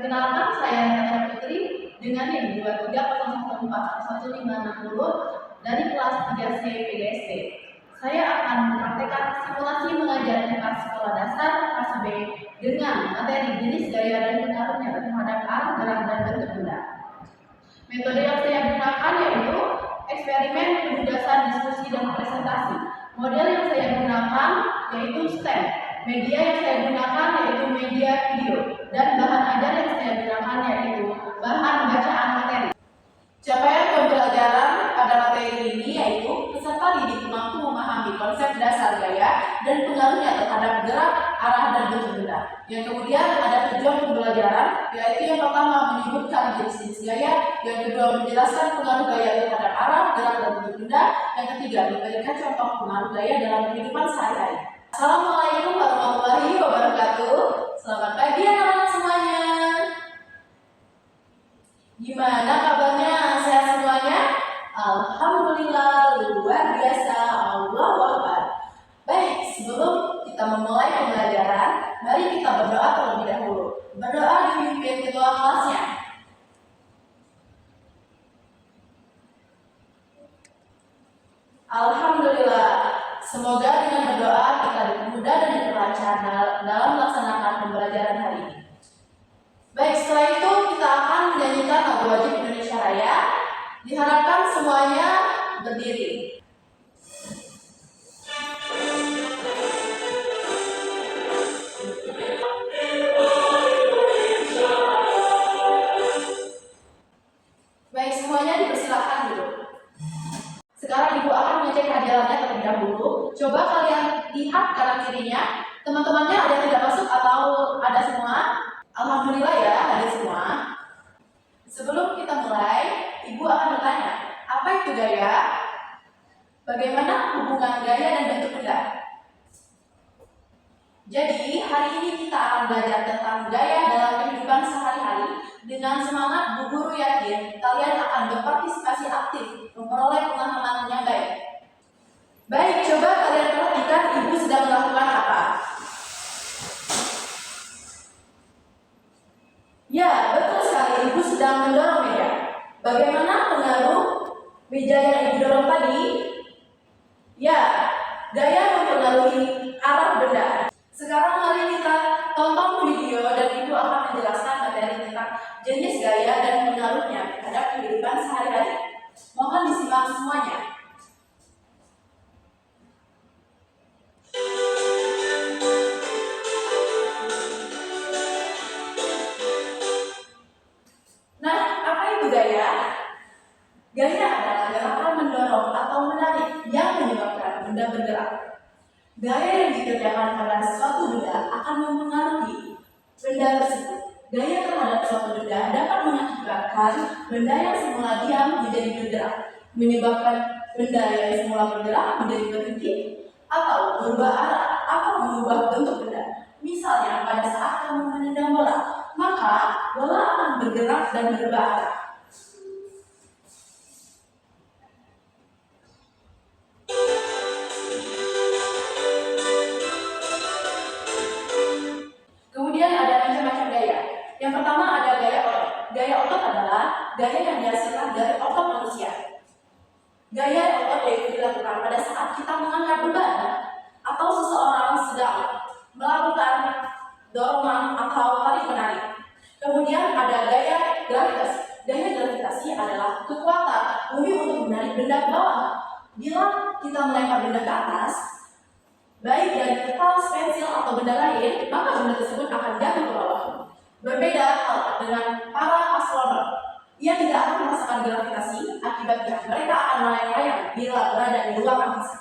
Perkenalkan, saya Natasha Putri dengan NIM 2301141160 dari kelas 3C PGSD. Saya akan mempraktekkan simulasi mengajar tingkat sekolah dasar kelas B dengan materi jenis gaya dan pengaruhnya terhadap arah, gerak, dan bentuk benda. Metode yang saya gunakan yaitu eksperimen, penugasan, diskusi, dan presentasi. Model yang saya gunakan yaitu STEM. Media yang saya gunakan yaitu media video. Dan bahan ajar yang saya gunakan yaitu bahan bacaan materi. Capaian pembelajaran pada materi ini yaitu peserta didik mampu memahami konsep dasar gaya dan pengaruhnya terhadap gerak, arah, dan bentuk benda. Yang kemudian ada tujuan pembelajaran, yaitu yang pertama menyebutkan jenis-jenis gaya, yang kedua menjelaskan pengaruh gaya terhadap arah, gerak, dan bentuk benda, yang ketiga memberikan contoh pengaruh gaya dalam kehidupan sehari-hari. Assalamualaikum warahmatullahi wabarakatuh. Selamat pagi anak-anak semuanya. Gimana kabarnya? Sehat semuanya? Alhamdulillah, luar biasa. Allahu Akbar. Baik, sebelum kita memulai pembelajaran, mari kita berdoa terlebih dahulu. Berdoa dipimpin ketua kelasnya. Alhamdulillah, semoga dengan berdoa kita dipermudah dan diperlancar dalam melaksanakan pembelajaran hari ini. Baik, setelah itu kita akan menyanyikan lagu wajib Indonesia Raya. Diharapkan semuanya berdiri. Baik, semuanya dipersilakan dulu. Sekarang Ibu akan mengecek hadiahnya terlebih dahulu. Coba kalian lihat kanan kirinya. Teman-temannya ada yang tidak masuk atau ada semua? Alhamdulillah ya, ada semua. Sebelum kita mulai, Ibu akan bertanya, apa itu gaya? Bagaimana hubungan gaya dan bentuk benda? Jadi, hari ini kita akan belajar tentang gaya dalam kehidupan sehari-hari. Dengan semangat, Bu Guru yakin kalian akan berpartisipasi aktif, memperoleh pemahaman yang baik. Baik, coba kalian perhatikan Ibu sedang melakukan apa? Ya, betul sekali. Ibu sedang mendorong meja. Bagaimana pengaruh meja yang Ibu dorong tadi? Ya, gaya mempengaruhi arah benda. Sekarang mari kita tonton video dan Ibu akan menjelaskan materi tentang jenis gaya dan pengaruhnya terhadap kehidupan sehari-hari. Mohon disimak semuanya. Nah, apa itu gaya? Gaya adalah gerakan mendorong atau menarik yang menyebabkan benda bergerak. Gaya yang dikerjakan pada suatu benda akan mempengaruhi benda tersebut. Gaya terhadap suatu benda dapat mengakibatkan benda yang semula diam menjadi bergerak, menyebabkan benda yang semula bergerak menjadi berhenti, atau berubah arah atau mengubah bentuk benda. Misalnya pada saat kamu menendang bola, maka bola akan bergerak dan berubah arah. Kemudian ada macam-macam gaya. Yang pertama ada gaya otot. Gaya otot adalah gaya yang dihasilkan dari otot manusia. Gaya otot yaitu dilakukan pada saat kita mengangkat beban atau seseorang sedang melakukan dorongan atau tarik-menarik. Kemudian ada gaya gravitasi. Gaya gravitasi adalah kekuatan bumi untuk menarik benda ke bawah. Bila kita melempar benda ke atas, baik dari kertas, pensil, atau benda lain, maka benda tersebut akan jatuh ke bawah. Berbeda dengan para astronot, ia tidak akan merasakan gravitasi, akibatnya mereka akan melayang-layang bila berada di luar angkasa.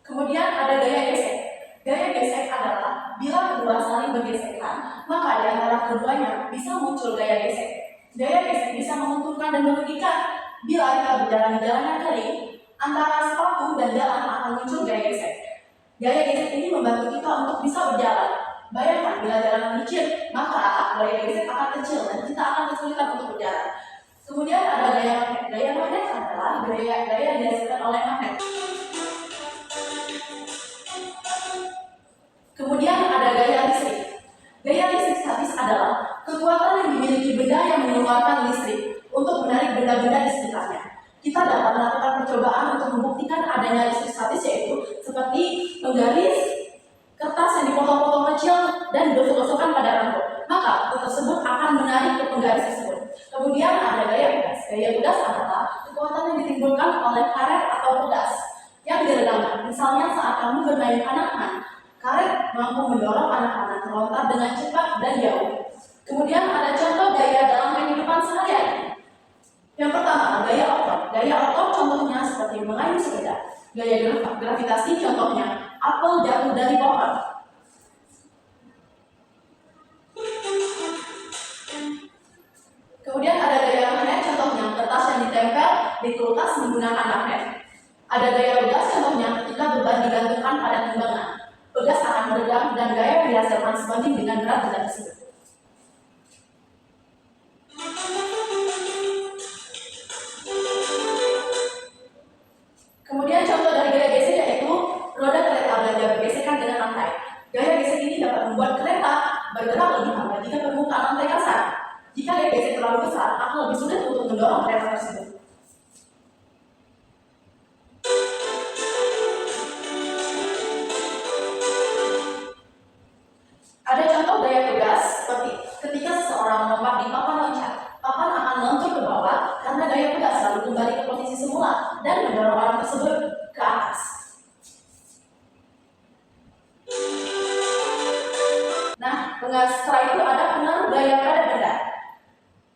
Kemudian ada gaya gesek. Gaya gesek adalah bila kedua saling bergesekan, maka di antara keduanya bisa muncul gaya gesek. Gaya gesek bisa menguntungkan dan merugikan. Bila kita berjalan di jalanan kering, antara sepatu dan jalan akan muncul gaya gesek. Gaya gesek ini membantu kita untuk bisa berjalan. Bayangkan bila jalanan licin, maka gaya gesek akan kecil dan kita akan kesulitan untuk berjalan. Kemudian ada gaya magnet. Gaya magnet adalah daya yang dihasilkan oleh magnet. Kemudian ada gaya listrik. Gaya listrik statis adalah kekuatan yang dimiliki benda yang mengeluarkan listrik untuk menarik benda-benda di sekitarnya. Kita dapat melakukan percobaan untuk membuktikan adanya listrik statis, yaitu seperti menggaris kertas yang dipotong-potong kecil dan digosok-gosokkan pada rambut. Maka kertas tersebut akan menarik ke penggaris tersebut. Kemudian ada gaya pegas. Gaya pegas adalah kekuatan yang ditimbulkan oleh karet atau pegas yang diredamkan. Misalnya saat kamu bermain panah, karet mampu mendorong anak-anak terlontar dengan cepat dan jauh. Kemudian ada contoh gaya dalam kehidupan sehari-hari. Yang pertama, gaya otot. Gaya otot contohnya seperti mengayuh sepeda. Gaya gravitasi contohnya apel jatuh dari pohon. Kemudian ada gaya magnet, contohnya kertas yang ditempel di kulkas menggunakan magnet. Ada gaya pegas, contohnya ketika beban digantungkan pada timbangan. Pegas akan meredam dan gaya yang dihasilkan sebanding dengan berat benda tersebut. Kemudian contoh dari gaya gesek yaitu roda kereta belajar bergesekan dengan lantai. Gaya gesek ini dapat membuat kereta bergerak lebih lambat jika permukaan lantai kasar. Jika gaya gesek terlalu besar, akan lebih sulit untuk mendorong kereta tersebut. Ada contoh gaya pegas seperti ketika seseorang melompat di papan loncat. Papan akan meluncur ke bawah karena gaya pegas lalu kembali ke posisi semula dan mendorong orang tersebut ke atas. Nah, setelah itu ada pengaruh gaya pada benda.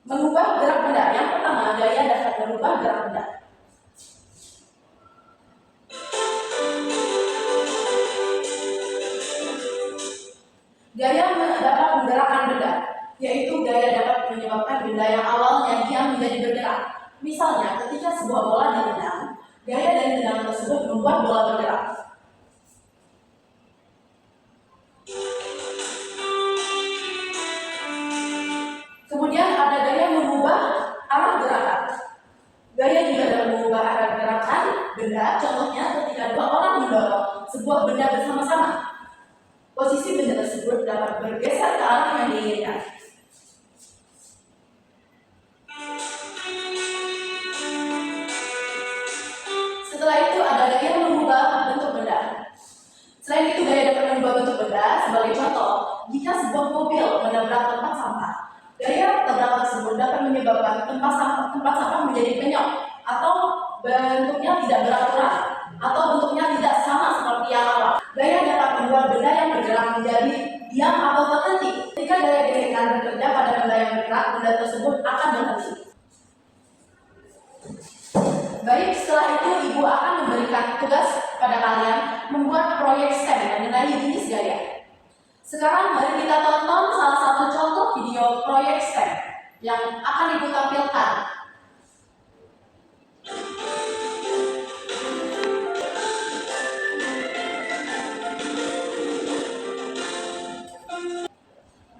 Mengubah gerak benda. Yang pertama, gaya dapat merubah gerak benda. Gaya dapat menggerakkan benda, yaitu gaya dapat menyebabkan benda yang awalnya diam menjadi bergerak. Misalnya, ketika sebuah bola ditendang, gaya dari tendangan tersebut membuat bola bergerak. Kemudian ada gaya mengubah arah gerakan. Gaya juga dapat mengubah arah gerakan benda, contohnya ketika dua orang mendorong sebuah benda bersama-sama. Posisi benda tersebut dapat bergeser ke arah yang diinginkan. Setelah itu ada gaya mengubah bentuk benda. Selain itu, gaya dapat mengubah bentuk benda. Sebagai contoh, jika sebuah mobil menabrak tempat sampah, gaya tabrakan tersebut dapat menyebabkan tempat sampah menjadi penyok, atau bentuknya tidak beraturan, atau bentuknya tidak sama seperti yang awal. Gaya dapat membuat benda yang bergerak menjadi diam atau terhenti. Ketika gaya gesekan bekerja pada benda yang bergerak, benda tersebut akan berhenti. Baik, setelah itu ibu akan memberikan tugas kepada kalian membuat proyek STEM mengenai jenis gaya. Sekarang mari kita tonton salah satu contoh video proyek STEM yang akan ibu tampilkan.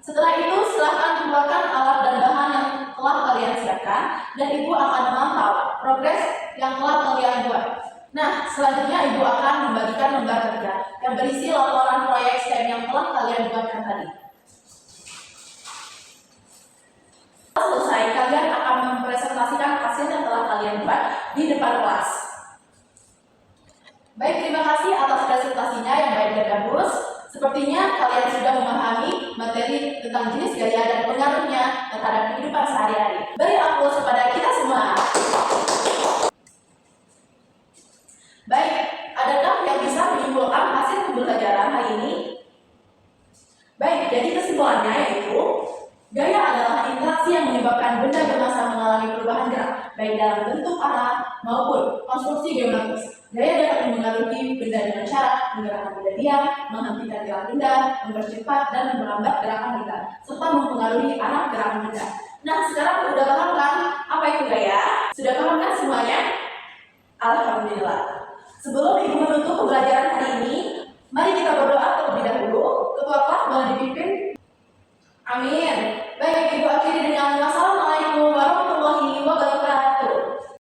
Setelah itu, silakan keluarkan alat dan bahan yang telah kalian siapkan, dan ibu akan memantau progres yang telah kalian buat. Nah, selanjutnya ibu akan membagikan lembar kerja yang berisi laporan proyek STEM yang telah kalian buatkan tadi. Setelah selesai, kalian akan mempresentasikan hasil yang telah kalian buat di depan kelas. Baik, terima kasih atas presentasinya yang baik dan bagus. Sepertinya kalian sudah memahami materi tentang jenis gaya dan pengaruhnya terhadap kehidupan sehari-hari. Beri aplaus kepada kita semua. Baik, adakah yang bisa menyimpulkan hasil pembelajaran hari ini? Baik, jadi kesimpulannya yaitu gaya adalah interaksi yang menyebabkan benda bermassa mengalami perubahan gerak, baik dalam bentuk, arah, maupun konstruksi geometris. Gaya dapat mempengaruhi benda dengan cara menggerakkan benda diam, menghentikan gerak benda, mempercepat dan memperlambat gerakan benda, serta mempengaruhi arah gerakan benda. Nah, sekarang sudah paham kan apa itu gaya? Sudah paham kan semuanya? Alhamdulillah. Sebelum ibu menutup pembelajaran hari ini, mari kita berdoa terlebih dahulu. Ketua kelas boleh dipimpin. Amin. Baik, ibu akhiri dengan masalah